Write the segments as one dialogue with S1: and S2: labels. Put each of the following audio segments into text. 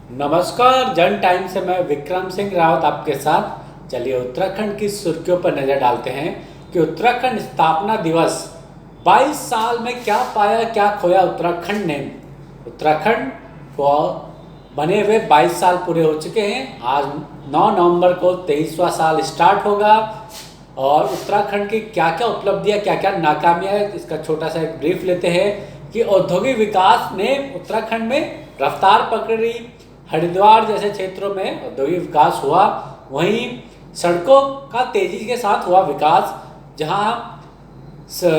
S1: नमस्कार। जन टाइम से मैं विक्रम सिंह रावत आपके साथ। चलिए उत्तराखंड की सुर्खियों पर नजर डालते हैं कि उत्तराखंड स्थापना दिवस 22 साल में क्या पाया क्या खोया उत्तराखंड ने। उत्तराखंड को बने हुए 22 साल पूरे हो चुके हैं। आज 9 नवंबर को 23वां साल स्टार्ट होगा और उत्तराखंड की क्या क्या उपलब्धियां क्या क्या नाकामियां है इसका छोटा सा एक ब्रीफ लेते हैं कि औद्योगिक विकास ने उत्तराखंड में रफ्तार पकड़ी। हरिद्वार जैसे क्षेत्रों में औद्योगिक विकास हुआ, वहीं सड़कों का तेजी के साथ हुआ विकास। जहां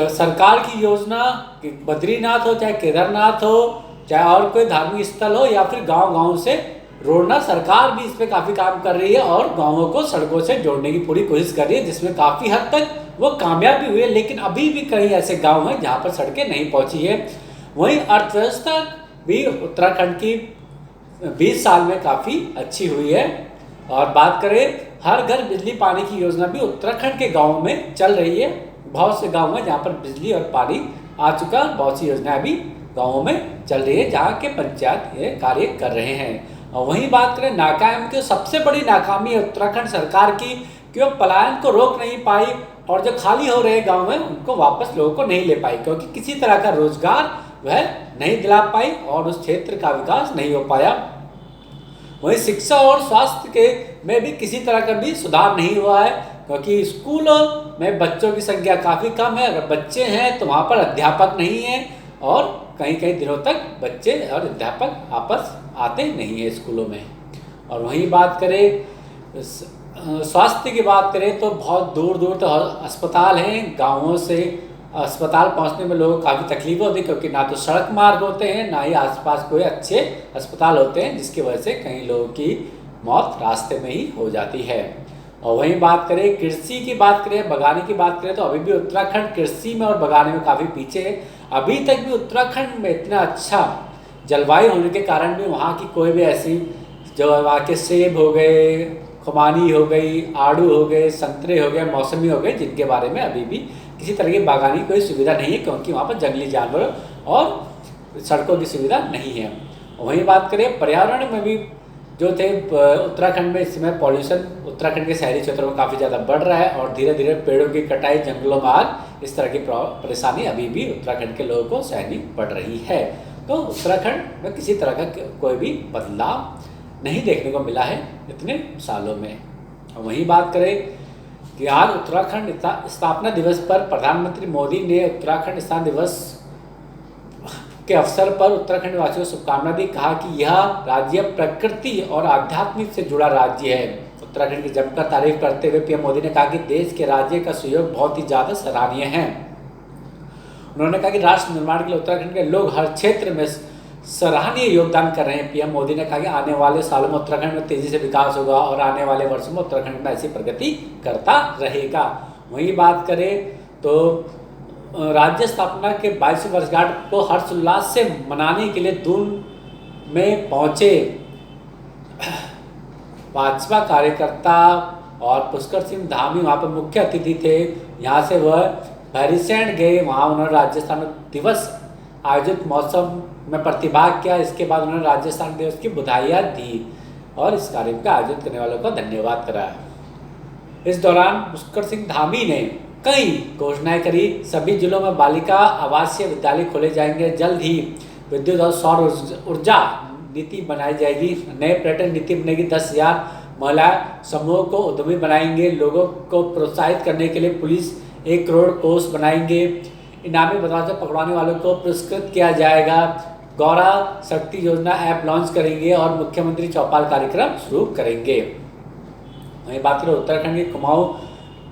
S1: सरकार की योजना कि बद्रीनाथ हो चाहे केदारनाथ हो चाहे और कोई धार्मिक स्थल हो या फिर गांव-गांव से जोड़ना, सरकार भी इस पे काफ़ी काम कर रही है और गांवों को सड़कों से जोड़ने की पूरी कोशिश कर रही है, जिसमें काफ़ी हद तक वो कामयाब भी हुई है। लेकिन अभी भी कई ऐसे गांव हैं जहां पर सड़कें नहीं पहुंची है। वहीं अर्थव्यवस्था भी उत्तराखंड की 20 साल में काफ़ी अच्छी हुई है। और बात करें हर घर बिजली पानी की योजना भी उत्तराखंड के गाँव में चल रही है। बहुत से गाँव हैं जहाँ पर बिजली और पानी आ चुका, बहुत सी योजनाएं भी गाँवों में चल रही है जहाँ के पंचायत ये कार्य कर रहे हैं। और वहीं बात करें नाकाम की, सबसे बड़ी नाकामी है उत्तराखंड सरकार की कि वो पलायन को रोक नहीं पाई और जो खाली हो रहे गाँव हैं उनको वापस लोगों को नहीं ले पाई, क्योंकि किसी तरह का रोजगार वह नहीं दिला पाई और उस क्षेत्र का विकास नहीं हो पाया। वहीं शिक्षा और स्वास्थ्य के में भी किसी तरह का भी सुधार नहीं हुआ है, क्योंकि स्कूलों में बच्चों की संख्या काफ़ी कम है। अगर बच्चे हैं तो वहाँ पर अध्यापक नहीं है और कई कई दिनों तक बच्चे और अध्यापक आपस आते नहीं हैं स्कूलों में। और वहीं बात करें स्वास्थ्य की बात करें तो बहुत दूर दूर तक अस्पताल हैं। गाँवों से अस्पताल पहुंचने में लोगों को काफ़ी तकलीफ होती है, क्योंकि ना तो सड़क मार्ग होते हैं ना ही आसपास कोई अच्छे अस्पताल होते हैं, जिसकी वजह से कई लोगों की मौत रास्ते में ही हो जाती है। और वहीं बात करें कृषि की बात करें, बगाने की बात करें तो अभी भी उत्तराखंड कृषि में और बगाने में काफ़ी पीछे है। अभी तक भी उत्तराखंड में इतना अच्छा जलवायु होने के कारण भी वहाँ की कोई भी ऐसी, जो वहाँ के सेब हो गए, खुमानी हो गई, आड़ू हो गए, संतरे हो गए, मौसमी हो गए, जिनके बारे में अभी भी किसी तरह की बागानी कोई सुविधा नहीं है, क्योंकि वहाँ पर जंगली जानवर और सड़कों की सुविधा नहीं है। वहीं बात करें पर्यावरण में भी जो थे उत्तराखंड में इस समय पॉल्यूशन उत्तराखंड के शहरी क्षेत्रों में काफ़ी ज़्यादा बढ़ रहा है और धीरे धीरे पेड़ों की कटाई, जंगलों में आग, इस तरह की परेशानी अभी भी उत्तराखंड के लोगों को सहनी पड़ रही है। तो उत्तराखंड में किसी तरह का कोई भी बदलाव नहीं देखने को मिला है इतने सालों में। और वहीं बात करें कि आज उत्तराखंड स्थापना दिवस पर प्रधानमंत्री मोदी ने उत्तराखंड स्थापना दिवस के अवसर पर उत्तराखंड वासियों को शुभकामना दी। कहा कि यह राज्य प्रकृति और आध्यात्मिक से जुड़ा राज्य है। उत्तराखंड की जमकर तारीफ करते हुए पीएम मोदी ने कहा कि देश के राज्य का सहयोग बहुत ही ज़्यादा सराहनीय है। उन्होंने कहा कि राष्ट्र निर्माण के लिए उत्तराखंड के लोग हर क्षेत्र में सराहनीय योगदान कर रहे हैं। पीएम मोदी ने कहा कि आने वाले सालों में उत्तराखंड में तेजी से विकास होगा और आने वाले वर्षों में उत्तराखंड में ऐसी प्रगति करता रहेगा। वहीं बात करें तो राज्य स्थापना के 22वीं वर्षगांठ को हर्षोल्लास से मनाने के लिए दून में पहुंचे भाजपा कार्यकर्ता और पुष्कर सिंह धामी वहाँ पर मुख्य अतिथि थे। यहाँ से वह भैरीसैंण गए, वहाँ उन्होंने राजस्थान दिवस आयोजित मौसम में प्रतिभाग किया। इसके बाद उन्होंने राजस्थान दिवस की बधाइयाँ दी और इस कार्यक्रम का आयोजित करने वालों का धन्यवाद कराया। इस दौरान पुष्कर सिंह धामी ने कई घोषणाएं करी। सभी जिलों में बालिका आवासीय विद्यालय खोले जाएंगे। जल्द ही विद्युत और सौर ऊर्जा नीति बनाई जाएगी। नए पर्यटन नीति बनेगी। 10,000 महिला समूहों को उद्यमी बनाएंगे। लोगों को प्रोत्साहित करने के लिए पुलिस 1 करोड़ कोष बनाएंगे। इनामी बदलाव से पकड़वाने वालों को पुरस्कृत किया जाएगा। गौरा शक्ति योजना ऐप लॉन्च करेंगे और मुख्यमंत्री चौपाल कार्यक्रम शुरू करेंगे। वहीं बात करें उत्तराखंड के कुमाऊं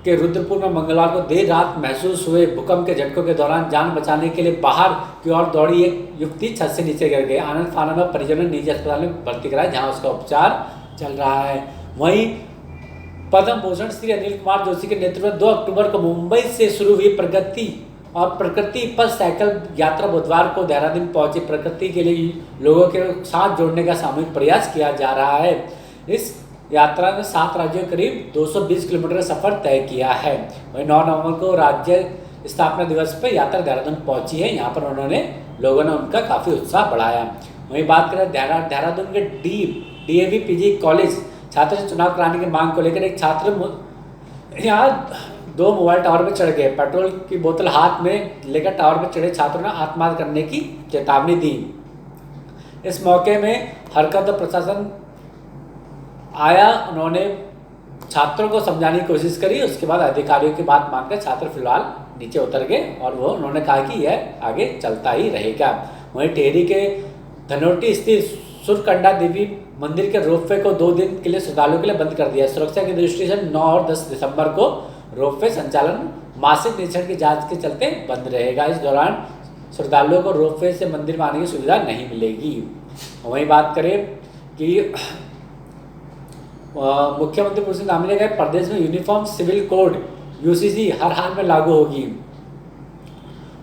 S1: के रुद्रपुर में मंगलवार को देर रात महसूस हुए भूकंप के झटकों के दौरान जान बचाने के लिए बाहर की ओर दौड़ी एक युवती छत से नीचे गिर गई। आनंद फानन में परिजनों ने निजी अस्पताल में भर्ती कराया, जहां उसका उपचार चल रहा है। वहीं पद्म भूषण श्री अनिल कुमार जोशी के नेतृत्व में 2 अक्टूबर को मुंबई से शुरू हुई प्रकृति पर साइकिल यात्रा बुधवार को देहरादून पहुंची। प्रकृति के लिए लोगों के साथ जोड़ने का सामूहिक प्रयास किया जा रहा है। इस यात्रा ने 7 राज्यों करीब 220 किलोमीटर का सफर तय किया है। वहीं 9 नवंबर को राज्य स्थापना दिवस पर यात्रा देहरादून पहुंची है। यहाँ पर लोगों ने उनका काफ़ी उत्साह बढ़ाया। वहीं बात करें देहरादून के डीएवी पीजी कॉलेज छात्र से चुनाव कराने की मांग को लेकर एक छात्र यहाँ 2 मोबाइल टावर पर चढ़ गए। पेट्रोल की बोतल हाथ में लेकर टावर पर चढ़े छात्रों ने आत्महत्या करने की चेतावनी दी। इस मौके में हरकत प्रशासन आया, उन्होंने छात्रों को समझाने की कोशिश करी। उसके बाद अधिकारियों की बात मानकर छात्र फिलहाल नीचे उतर गए और उन्होंने कहा कि यह आगे चलता ही रहेगा। वहीं टिहरी के धनोटी स्थित सुरकंडा देवी मंदिर के रोपवे को 2 दिन के लिए श्रद्धालुओं के लिए बंद कर दिया। सुरक्षा की दृष्टि से 9 और 10 दिसंबर को रोपवे संचालन मासिक निरीक्षण की जांच के चलते बंद रहेगा। इस दौरान श्रद्धालुओं को रोपवे से मंदिर में आने की सुविधा नहीं मिलेगी। वहीं बात करें कि मुख्यमंत्री पुरुष धामी ने कहा प्रदेश में यूनिफॉर्म सिविल कोड यूसीसी हर हाल में लागू होगी।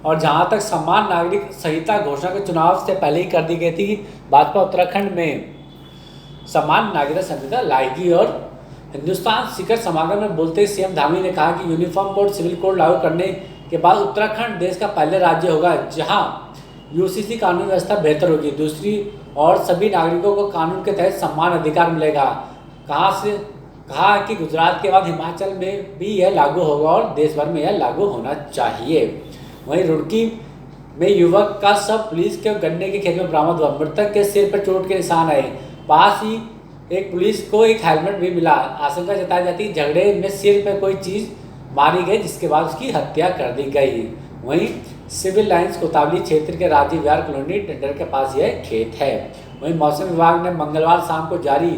S1: और जहां तक समान नागरिक संहिता घोषणा के चुनाव से पहले ही कर दी गई थी, भाजपा उत्तराखंड में समान नागरिक संहिता लाएगी। और हिंदुस्तान शिखर समागम में बोलते सीएम धामी ने कहा कि यूनिफॉर्म कोड सिविल कोड लागू करने के बाद उत्तराखंड देश का पहले राज्य होगा जहां यूसीसी कानून व्यवस्था बेहतर होगी। दूसरी और सभी नागरिकों को कानून के तहत समान अधिकार मिलेगा। कहा कि गुजरात के बाद हिमाचल में भी यह लागू होगा और देश भर में यह लागू होना चाहिए। वहीं रुड़की में युवक का शव पुलिस के गन्ने के खेत में बरामद हुआ। मृतक के सिर पर चोट के निशान आए। पास ही एक पुलिस को एक हेलमेट भी मिला। आशंका जताई जाती है झगड़े में सिर पर कोई चीज मारी गई जिसके बाद उसकी हत्या कर दी गई। वहीं सिविल लाइंस कोतावली क्षेत्र के राजीव विहार कॉलोनी टेंडर के पास यह खेत है। वहीं मौसम विभाग ने मंगलवार शाम को जारी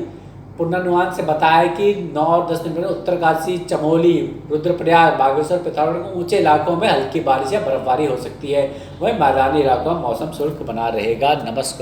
S1: पूर्वानुमान से बताया कि 9 और 10 दिसंबर में उत्तरकाशी, चमोली, रुद्रप्रयाग, बागेश्वर, पिथौरागढ़ के ऊंचे इलाकों में हल्की बारिश या बर्फबारी हो सकती है। वहीं मैदानी इलाकों में मौसम शुष्क बना रहेगा। नमस्कार।